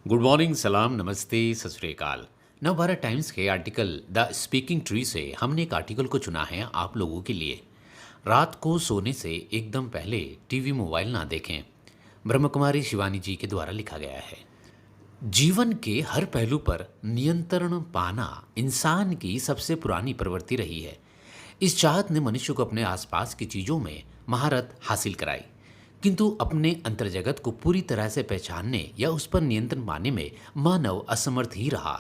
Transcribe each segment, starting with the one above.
Good morning, सलाम, नमस्ते, सत श्री अकाल। नवभारत टाइम्स के आर्टिकल द स्पीकिंग ट्री से हमने एक आर्टिकल को चुना है आप लोगों के लिए। रात को सोने से एकदम पहले टीवी मोबाइल ना देखें। ब्रह्म कुमारी शिवानी जी के द्वारा लिखा गया है। जीवन के हर पहलू पर नियंत्रण पाना इंसान की सबसे पुरानी प्रवृत्ति रही है। इस चाहत ने मनुष्य को अपने आसपास की चीजों में महारत हासिल कराई, किंतु अपने अंतर्जगत को पूरी तरह से पहचानने या उस पर नियंत्रण पाने में मानव असमर्थ ही रहा।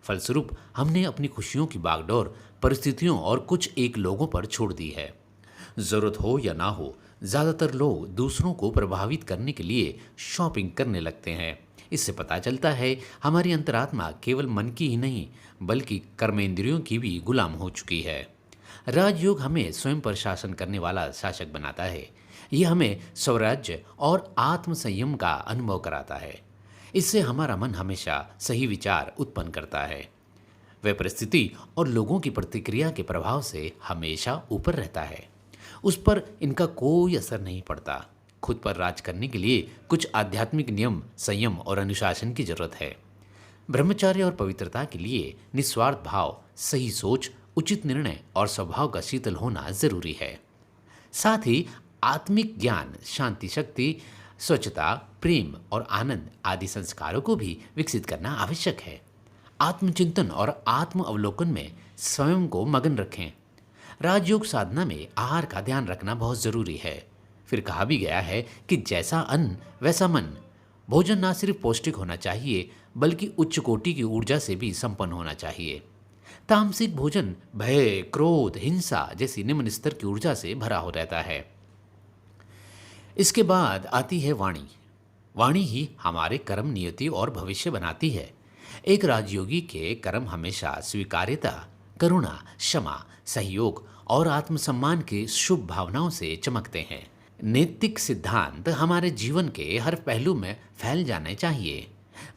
फलस्वरूप हमने अपनी खुशियों की बागडोर परिस्थितियों और कुछ एक लोगों पर छोड़ दी है। जरूरत हो या ना हो, ज्यादातर लोग दूसरों को प्रभावित करने के लिए शॉपिंग करने लगते हैं। इससे पता चलता है हमारी अंतरात्मा केवल मन की ही नहीं बल्कि कर्मेंद्रियों की भी गुलाम हो चुकी है। राजयोग हमें स्वयं पर शासन करने वाला शासक बनाता है। यह हमें स्वराज्य और आत्म संयम का अनुभव कराता है। इससे हमारा मन हमेशा सही विचार उत्पन्न करता है। वह परिस्थिति और लोगों की प्रतिक्रिया के प्रभाव से हमेशा ऊपर रहता है। उस पर इनका कोई असर नहीं पड़ता। खुद पर राज करने के लिए कुछ आध्यात्मिक नियम, संयम और अनुशासन की जरूरत है। ब्रह्मचर्य और पवित्रता के लिए निस्वार्थ भाव, सही सोच, उचित निर्णय और स्वभाव का शीतल होना जरूरी है। साथ ही आत्मिक ज्ञान, शांति, शक्ति, स्वच्छता, प्रेम और आनंद आदि संस्कारों को भी विकसित करना आवश्यक है। आत्मचिंतन और आत्म अवलोकन में स्वयं को मगन रखें। राजयोग साधना में आहार का ध्यान रखना बहुत जरूरी है। फिर कहा भी गया है कि जैसा अन्न वैसा मन। भोजन न सिर्फ पौष्टिक होना चाहिए बल्कि उच्च कोटि की ऊर्जा से भी संपन्न होना चाहिए। तामसिक भोजन भय, क्रोध, हिंसा जैसी निम्न स्तर की ऊर्जा से भरा हो रहता है। इसके बाद आती है वाणी। वाणी ही हमारे कर्म, नियति और भविष्य बनाती है। एक राजयोगी के कर्म हमेशा स्वीकार्यता, करुणा, क्षमा, सहयोग और आत्मसम्मान की शुभ भावनाओं से चमकते हैं। नैतिक सिद्धांत हमारे जीवन के हर पहलू में फैल जाने चाहिए।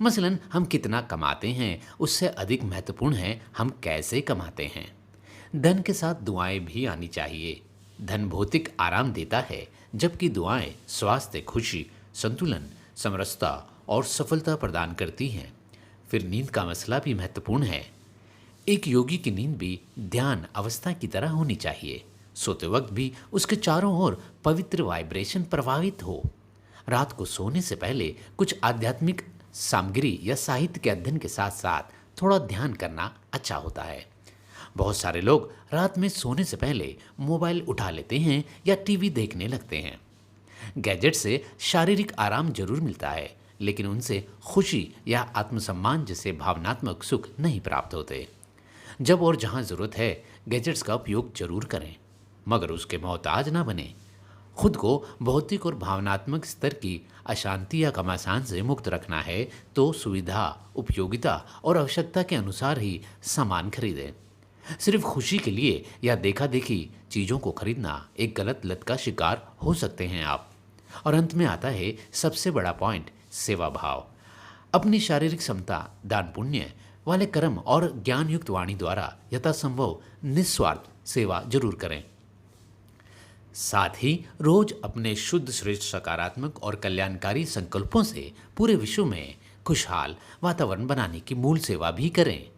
मसलन हम कितना कमाते हैं उससे अधिक महत्वपूर्ण है हम कैसे कमाते हैं। धन के साथ दुआएं भी आनी चाहिए। धन भौतिक आराम देता है जबकि दुआएं स्वास्थ्य, खुशी, संतुलन, समरसता और सफलता प्रदान करती हैं। फिर नींद का मसला भी महत्वपूर्ण है। एक योगी की नींद भी ध्यान अवस्था की तरह होनी चाहिए। सोते वक्त भी उसके चारों ओर पवित्र वाइब्रेशन प्रभावित हो। रात को सोने से पहले कुछ आध्यात्मिक सामग्री या साहित्य के अध्ययन के साथ साथ थोड़ा ध्यान करना अच्छा होता है। बहुत सारे लोग रात में सोने से पहले मोबाइल उठा लेते हैं या टीवी देखने लगते हैं। गैजेट से शारीरिक आराम जरूर मिलता है लेकिन उनसे खुशी या आत्मसम्मान जैसे भावनात्मक सुख नहीं प्राप्त होते। जब और जहां जरूरत है गैजेट्स का उपयोग जरूर करें मगर उसके मोहताज ना बने। खुद को भौतिक और भावनात्मक स्तर की अशांति या घमासान से मुक्त रखना है तो सुविधा, उपयोगिता और आवश्यकता के अनुसार ही सामान खरीदें। सिर्फ खुशी के लिए या देखा देखी चीज़ों को खरीदना एक गलत लत का शिकार हो सकते हैं आप। और अंत में आता है सबसे बड़ा पॉइंट, सेवा भाव। अपनी शारीरिक क्षमता, दान पुण्य वाले कर्म और ज्ञान युक्त वाणी द्वारा यथासंभव निस्वार्थ सेवा जरूर करें। साथ ही रोज अपने शुद्ध, श्रेष्ठ, सकारात्मक और कल्याणकारी संकल्पों से पूरे विश्व में खुशहाल वातावरण बनाने की मूल सेवा भी करें।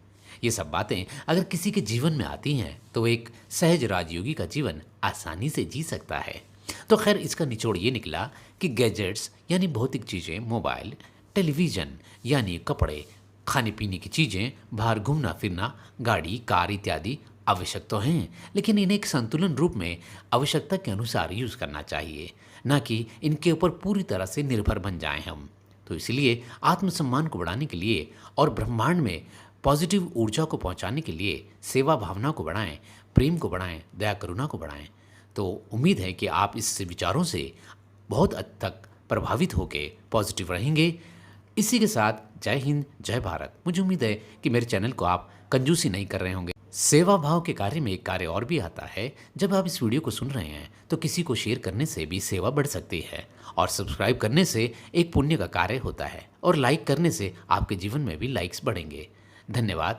ये सब बातें अगर किसी के जीवन में आती हैं तो एक सहज राजयोगी का जीवन आसानी से जी सकता है। तो खैर इसका निचोड़ ये निकला कि गैजेट्स यानी भौतिक चीज़ें, मोबाइल, टेलीविज़न यानी कपड़े, खाने पीने की चीज़ें, बाहर घूमना फिरना, गाड़ी, कार इत्यादि आवश्यक तो हैं लेकिन इन्हें एक संतुलन रूप में आवश्यकता के अनुसार यूज़ करना चाहिए, ना कि इनके ऊपर पूरी तरह से निर्भर बन जाएं हम। तो इसलिए आत्मसम्मान को बढ़ाने के लिए और ब्रह्मांड में पॉजिटिव ऊर्जा को पहुंचाने के लिए सेवा भावना को बढ़ाएं, प्रेम को बढ़ाएं, दया करुणा को बढ़ाएं। तो उम्मीद है कि आप इस विचारों से बहुत हद तक प्रभावित होकर पॉजिटिव रहेंगे। इसी के साथ जय हिंद, जय भारत। मुझे उम्मीद है कि मेरे चैनल को आप कंजूसी नहीं कर रहे होंगे। सेवा भाव के कार्य में एक कार्य और भी आता है। जब आप इस वीडियो को सुन रहे हैं तो किसी को शेयर करने से भी सेवा बढ़ सकती है और सब्सक्राइब करने से एक पुण्य का कार्य होता है और लाइक करने से आपके जीवन में भी लाइक्स बढ़ेंगे। धन्यवाद।